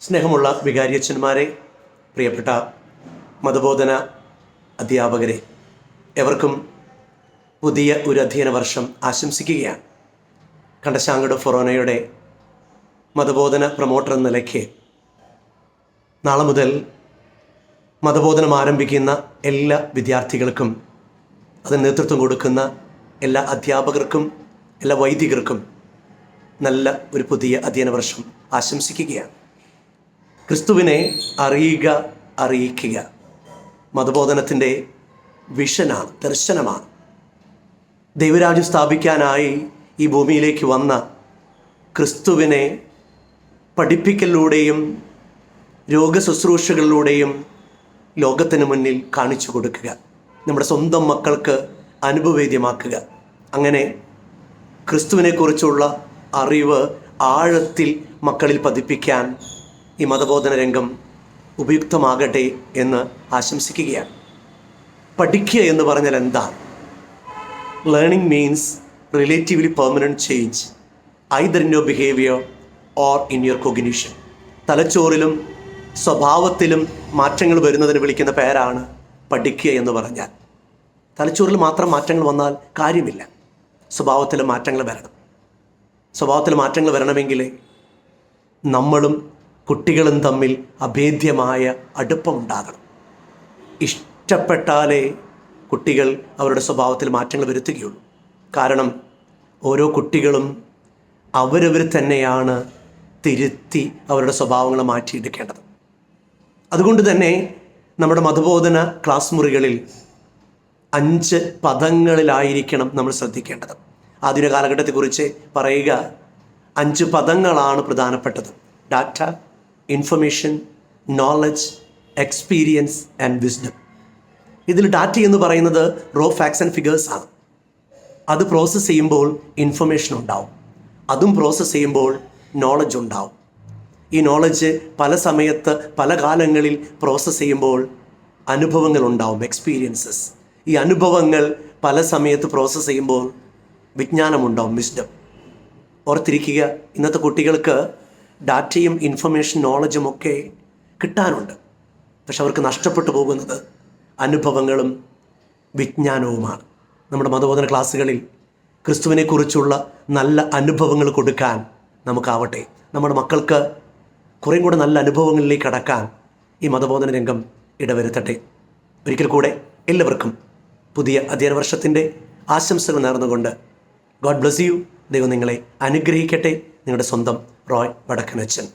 സ്നേഹമുള്ള വികാരിയച്ഛന്മാരെ, പ്രിയപ്പെട്ട മതബോധന അധ്യാപകരെ, എവർക്കും പുതിയ ഒരു അധ്യയന വർഷം ആശംസിക്കുകയാണ്. കണ്ടശാങ്കട് ഫൊറോനയുടെ മതബോധന പ്രൊമോട്ടർ എന്ന നിലയ്ക്ക് നാളെ മുതൽ മതബോധനം ആരംഭിക്കുന്ന എല്ലാ വിദ്യാർത്ഥികൾക്കും, അതിന് നേതൃത്വം കൊടുക്കുന്ന എല്ലാ അധ്യാപകർക്കും, എല്ലാ വൈദികർക്കും നല്ല ഒരു പുതിയ അധ്യയന വർഷം ആശംസിക്കുകയാണ്. ക്രിസ്തുവിനെ അറിയുക, അറിയിക്കുക മതബോധനത്തിൻ്റെ വിഷനാണ്, ദർശനമാണ്. ദൈവരാജ്യം സ്ഥാപിക്കാനായി ഈ ഭൂമിയിലേക്ക് വന്ന ക്രിസ്തുവിനെ പഠിപ്പിക്കലിലൂടെയും രോഗശുശ്രൂഷകളിലൂടെയും ലോകത്തിന് മുന്നിൽ കാണിച്ചു കൊടുക്കുക, നമ്മുടെ സ്വന്തം മക്കൾക്ക് അനുഭവവേദ്യമാക്കുക. അങ്ങനെ ക്രിസ്തുവിനെക്കുറിച്ചുള്ള അറിവ് ആഴത്തിൽ മക്കളിൽ പതിപ്പിക്കാൻ ഈ മതബോധന രംഗം ഉപയുക്തമാകട്ടെ എന്ന് ആശംസിക്കുകയാണ്. പഠിക്കുക എന്ന് പറഞ്ഞാൽ എന്താണ്? Learning means relatively permanent change either in your behaviour or in your cognition. തലച്ചോറിലും സ്വഭാവത്തിലും മാറ്റങ്ങൾ വരുന്നതിന് വിളിക്കുന്ന പേരാണ് പഠിക്കുക എന്ന് പറഞ്ഞാൽ. തലച്ചോറിൽ മാത്രം മാറ്റങ്ങൾ വന്നാൽ കാര്യമില്ല, സ്വഭാവത്തിലെ മാറ്റങ്ങൾ വരണം. സ്വഭാവത്തിൽ മാറ്റങ്ങൾ വരണമെങ്കിൽ നമ്മളും കുട്ടികളും തമ്മിൽ അഭേദ്യമായ അടുപ്പമുണ്ടാകണം. ഇഷ്ടപ്പെട്ടാലേ കുട്ടികൾ അവരുടെ സ്വഭാവത്തിൽ മാറ്റങ്ങൾ വരുത്തുകയുള്ളൂ. കാരണം ഓരോ കുട്ടികളും അവരവർ തന്നെയാണ് തിരുത്തി അവരുടെ സ്വഭാവങ്ങൾ മാറ്റിയെടുക്കേണ്ടത്. അതുകൊണ്ട് തന്നെ നമ്മുടെ മതബോധന ക്ലാസ് മുറികളിൽ 5 പദങ്ങളിലായിരിക്കണം നമ്മൾ ശ്രദ്ധിക്കേണ്ടത്. ആധുനിക കാലഘട്ടത്തെക്കുറിച്ച് പറയുക, 5 പദങ്ങളാണ് പ്രധാനപ്പെട്ടത്: data, information, knowledge, experience and wisdom. ഇതിൽ ഡാറ്റ എന്ന് പറയുന്നത് റോ ഫാക്ട്സ് ആൻഡ് ഫിഗേഴ്സ് ആണ്. അത് പ്രോസസ്സ് ചെയ്യുമ്പോൾ ഇൻഫർമേഷൻ ഉണ്ടാവും, അതും പ്രോസസ്സ് ചെയ്യുമ്പോൾ നോളജ് ഉണ്ടാവും. ഈ നോളജ് പല സമയത്ത് പല കാലങ്ങളിൽ പ്രോസസ്സ് ചെയ്യുമ്പോൾ അനുഭവങ്ങൾ ഉണ്ടാവും, എക്സ്പീരിയൻസസ്. ഈ അനുഭവങ്ങൾ പല സമയത്ത് പ്രോസസ്സ് ചെയ്യുമ്പോൾ വിജ്ഞാനമുണ്ടാവും, വിസ്ഡം. ഓർത്തിരിക്കുക, ഇന്നത്തെ കുട്ടികൾക്ക് ഡാറ്റയും ഇൻഫർമേഷൻ നോളജും ഒക്കെ കിട്ടാനുണ്ട്, പക്ഷെ അവർക്ക് നഷ്ടപ്പെട്ടു പോകുന്നത് അനുഭവങ്ങളും വിജ്ഞാനവുമാണ്. നമ്മുടെ മതബോധന ക്ലാസ്സുകളിൽ ക്രിസ്തുവിനെക്കുറിച്ചുള്ള നല്ല അനുഭവങ്ങൾ കൊടുക്കാൻ നമുക്കാവട്ടെ. നമ്മുടെ മക്കൾക്ക് കുറേയും കൂടെ നല്ല അനുഭവങ്ങളിലേക്ക് കടക്കാൻ ഈ മതബോധന രംഗം ഇടവരുത്തട്ടെ. ഒരിക്കൽ കൂടെ എല്ലാവർക്കും പുതിയ അധ്യയന വർഷത്തിൻ്റെ ആശംസകൾ നേർന്നുകൊണ്ട് ഗോഡ് ബ്ലസ് യു. ദൈവം നിങ്ങളെ അനുഗ്രഹിക്കട്ടെ. നിങ്ങളുടെ സ്വന്തം റോയ് വടക്കനച്ചൻ.